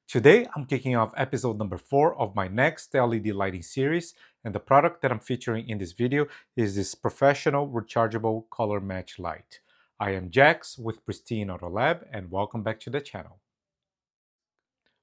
Today, I'm kicking off episode number 4 of my next LED lighting series, and the product that I'm featuring in this video is this professional rechargeable color match light. I am Jax with Pristine Auto Lab, and welcome back to the channel.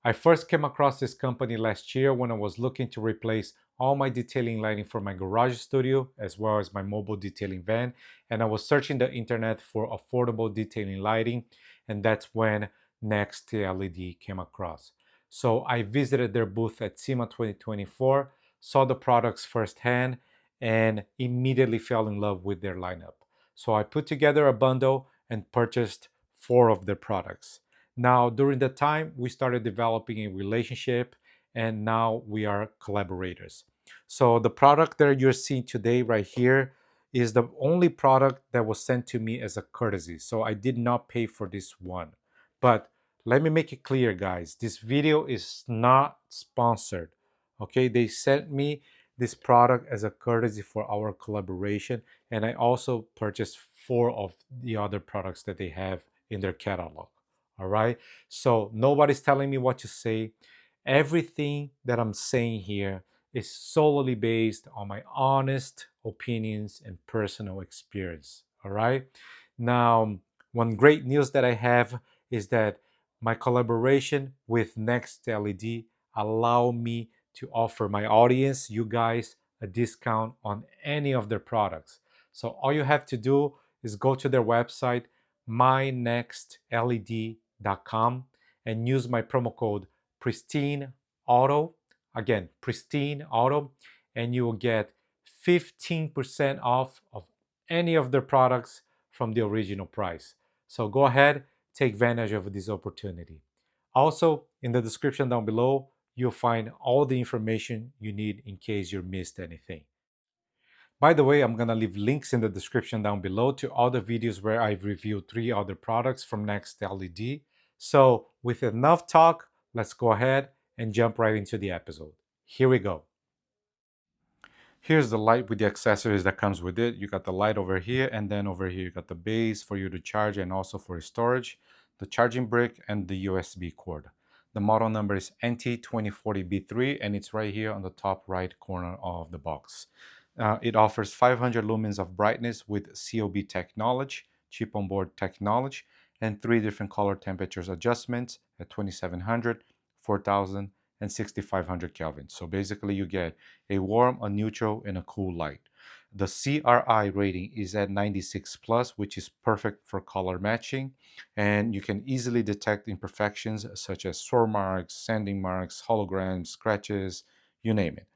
I first came across this company last year when I was looking to replace all my detailing lighting for my garage studio as well as my mobile detailing van, and I was searching the internet for affordable detailing lighting, and that's when Next LED came across. So I visited their booth at SEMA 2024, saw the products firsthand, and immediately fell in love with their lineup. So I put together a bundle and purchased 4 of their products. Now, during that time, we started developing a relationship, and now we are collaborators. So, the product that you're seeing today, right here, is the only product that was sent to me as a courtesy. So, I did not pay for this one. But let me make it clear, guys, this video is not sponsored. Okay, they sent me this product as a courtesy for our collaboration, and I also purchased 4 of the other products that they have in their catalog. All right. So nobody's telling me what to say. Everything that I'm saying here is solely based on my honest opinions and personal experience. All right. Now, one great news that I have is that my collaboration with Next LED allow me to offer my audience, you guys, a discount on any of their products. So all you have to do is go to their website, mynextled.com, and use my promo code Pristine Auto. Again, Pristine Auto, and you will get 15% off of any of their products from the original price. So go ahead, take advantage of this opportunity. Also, in the description down below, you'll find all the information you need in case you missed anything. By the way, I'm gonna leave links in the description down below to all the videos where I've reviewed 3 other products from Next LED. So with enough talk, let's go ahead and jump right into the episode. Here we go. Here's the light with the accessories that comes with it. You got the light over here, and then over here you got the base for you to charge and also for storage, the charging brick, and the USB cord. The model number is NT2040B3, and it's right here on the top right corner of the box. It offers 500 lumens of brightness with COB technology, chip on board technology, and 3 different color temperatures adjustments at 2700, 4000, and 6500 Kelvin. So basically you get a warm, a neutral, and a cool light. The CRI rating is at 96 plus, which is perfect for color matching, and you can easily detect imperfections such as swirl marks, sanding marks, holograms, scratches, you name it.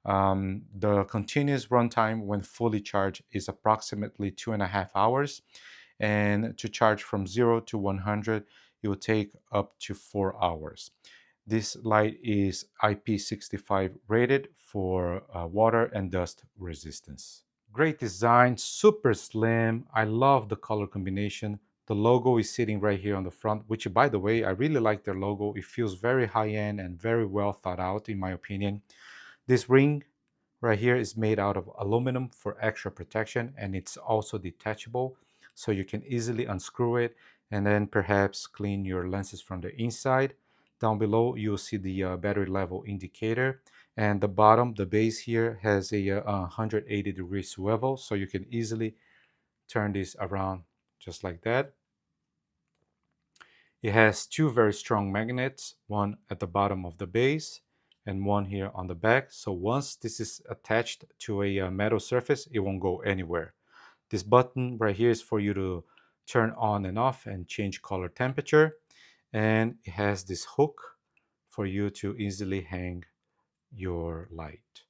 The continuous runtime when fully charged is approximately 2.5 hours, and to charge from 0 to 100, it will take up to 4 hours. This light is IP65 rated for water and dust resistance. Great design, super slim. I love the color combination. The logo is sitting right here on the front, which, by the way, I really like their logo. It feels very high-end and very well thought out, in my opinion. This ring right here is made out of aluminum for extra protection, and it's also detachable, so you can easily unscrew it and then perhaps clean your lenses from the inside. Down below, you'll see the battery level indicator, and the bottom, the base here, has a 180-degree swivel, so you can easily turn this around just like that. It has 2 very strong magnets, one at the bottom of the base and one here on the back. So once this is attached to a metal surface, it won't go anywhere. This button right here is for you to turn on and off and change color temperature. And it has this hook for you to easily hang your light.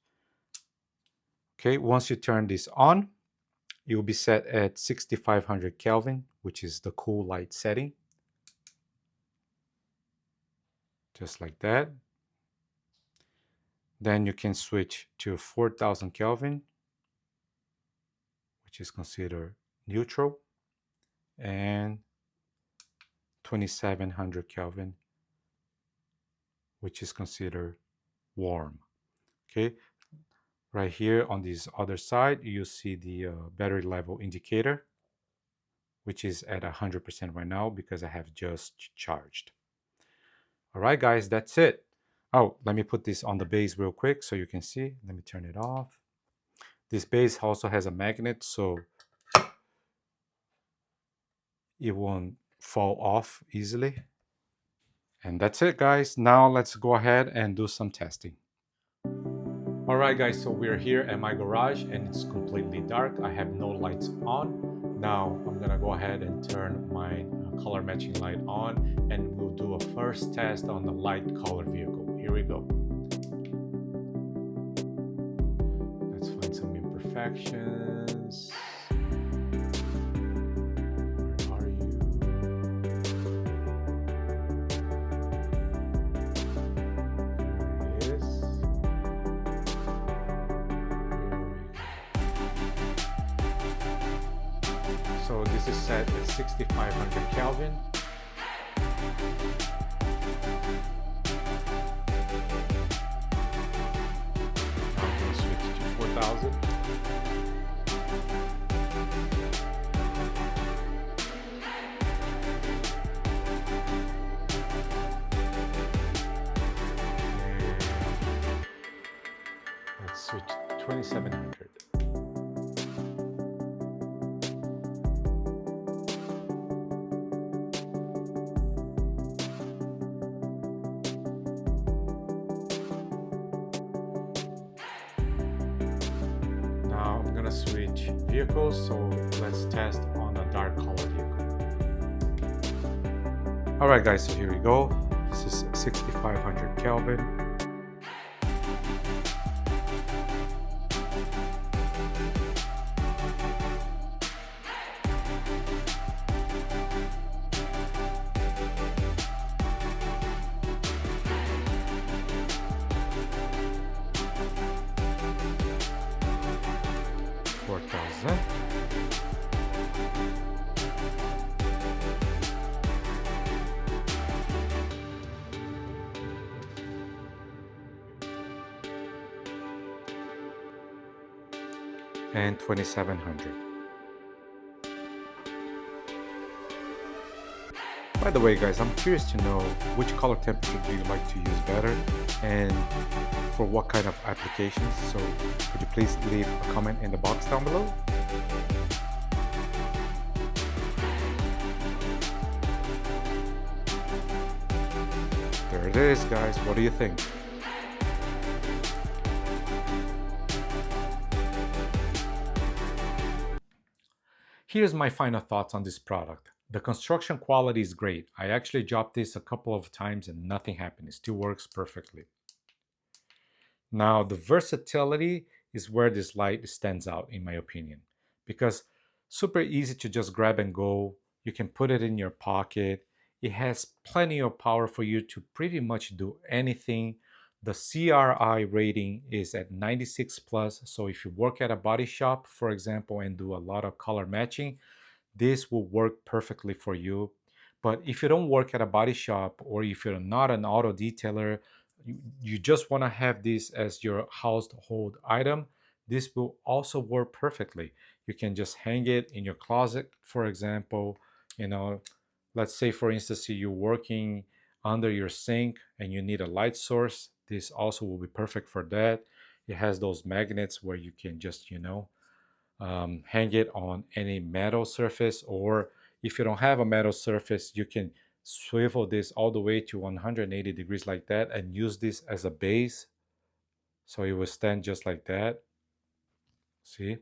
Okay, once you turn this on, it will be set at 6500 Kelvin, which is the cool light setting. Just like that. Then you can switch to 4000 Kelvin, which is considered neutral, and 2700 Kelvin, which is considered warm. Okay, right here on this other side, you see the battery level indicator, which is at 100% right now because I have just charged. All right, guys, that's it. Oh, let me put this on the base real quick so you can see. Let me turn it off. This base also has a magnet, so it won't fall off easily. And that's it, guys. Now let's go ahead and do some testing. All right, guys, so we're here at my garage and it's completely dark. I have no lights on. Now I'm gonna go ahead and turn my color matching light on and we'll do a first test on the light color vehicle. Here we go. Let's find some imperfections. Where are you? There it is. So this is set at 6500 Kelvin. Now I'm going to switch to 4000. Let's switch to 2700. Now I'm gonna switch vehicles, so let's test on a dark color vehicle. Alright guys, so here we go. This is 6500 Kelvin. And 2700. By the way, guys, I'm curious to know which color temperature do you like to use better and for what kind of applications. So could you please leave a comment in the box down below? There it is, guys. What do you think? Here's my final thoughts on this product. The construction quality is great. I actually dropped this a couple of times and nothing happened. It still works perfectly. Now, the versatility is where this light stands out, in my opinion, because super easy to just grab and go. You can put it in your pocket. It has plenty of power for you to pretty much do anything. The CRI rating is at 96 plus. So if you work at a body shop, for example, and do a lot of color matching, this will work perfectly for you. But if you don't work at a body shop or if you're not an auto detailer, you just want to have this as your household item, this will also work perfectly. You can just hang it in your closet, for example. Let's say for instance you're working under your sink and you need a light source. This also will be perfect for that. It has those magnets where you can just hang it on any metal surface, or if you don't have a metal surface, you can swivel this all the way to 180 degrees like that and use this as a base, so it will stand just like that. See?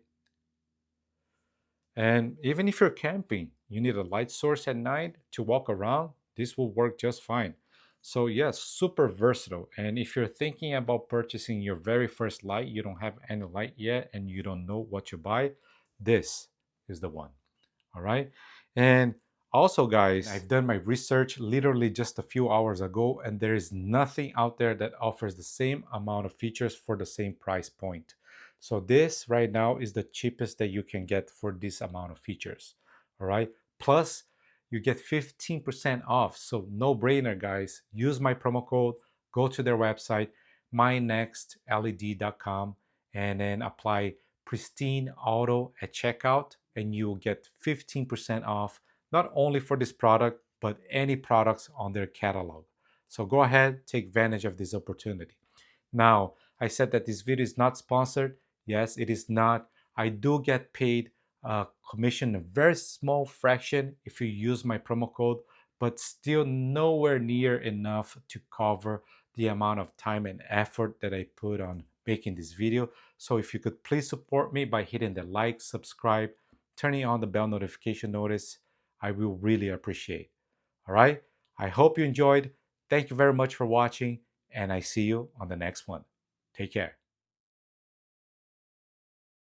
And even if you're camping, you need a light source at night to walk around, this will work just fine. So yes, super versatile. And if you're thinking about purchasing your very first light, you don't have any light yet and you don't know what to buy, this is the one. All right. And also, guys, I've done my research literally just a few hours ago, and there is nothing out there that offers the same amount of features for the same price point. So this right now is the cheapest that you can get for this amount of features. All right. Plus, you get 15% off. So no brainer, guys. Use my promo code, go to their website, mynextled.com, and then apply Pristine Auto at checkout, and you will get 15% off, not only for this product, but any products on their catalog. So go ahead, take advantage of this opportunity. Now, I said that this video is not sponsored. Yes, it is not. I do get paid commission, a very small fraction if you use my promo code, but still nowhere near enough to cover the amount of time and effort that I put on making this video. So if you could please support me by hitting the like, subscribe, turning on the bell notification notice, I will really appreciate. All right. I hope you enjoyed. Thank you very much for watching, and I see you on the next one. Take care.